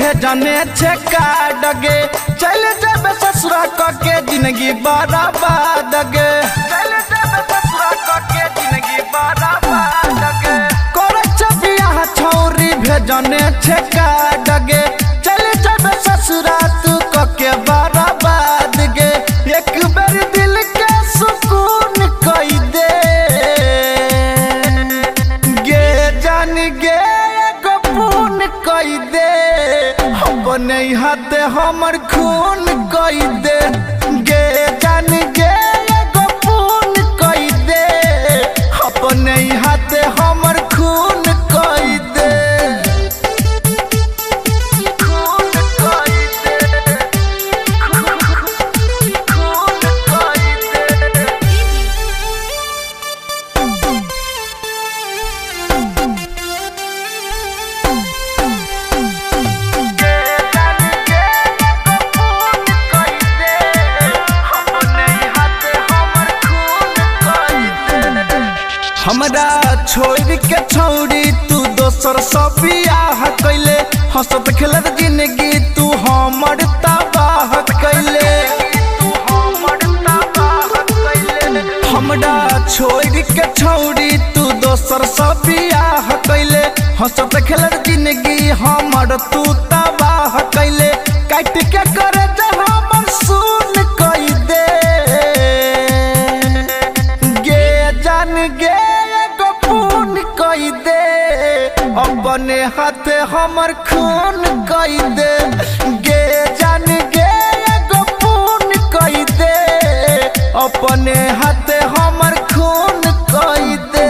भेजने छे काट गे चल जब ससुरा के जिंदगी बर्बाद गे चल जब ससुरा के जिंदगी बर्बाद गे करे छ बियाह छौरी भेजने छे काट गे चल जब ससुरा तू के बर्बाद गे एक बार दिल के सुकून कई दे गे जान गे खून कई दे अपने हाथ हमर खून कई दे गे जान गे खून कई दे अपने हाथ हमर खून कई दे खून कई दे खून कई दे हमरा छोड़ के छौरी तू दोसर सब बियाह कैले हंसत खेलत जिंदगी तू हमर तबाह कैले हमरा छोड़ के छौरी तू दोसर सब बियाह कैले हंसत खेलत जिंदगी हमर तू तबाह कैले काट के करे हमर सुन कई दे गे जान गे कई दे अपने हाथ हमर खून कई दे गे जान गे खून कई दे अपने हाथ हमर खून कई दे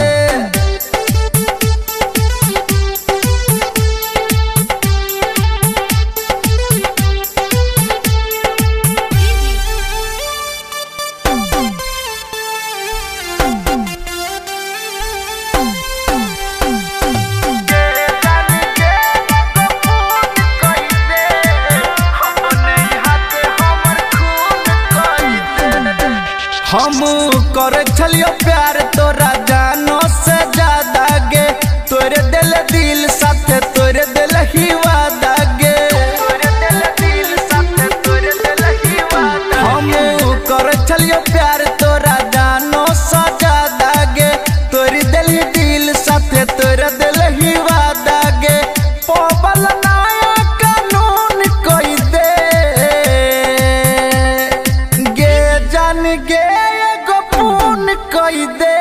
हम करे छलियो प्यार तोरा जानो से ज्यादा गे तोरे दिल दिल साथे तोरे दिल ही वादा गे हम करे छलियो प्यार तोरा जानो से ज्यादा गे तोरे दिल साथे तोरे दिल ही वादा गे पोबल नाया कानून कोई दे गे जान गे कई दे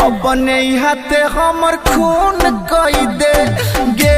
अपने हाथ हमर खून कई दे गे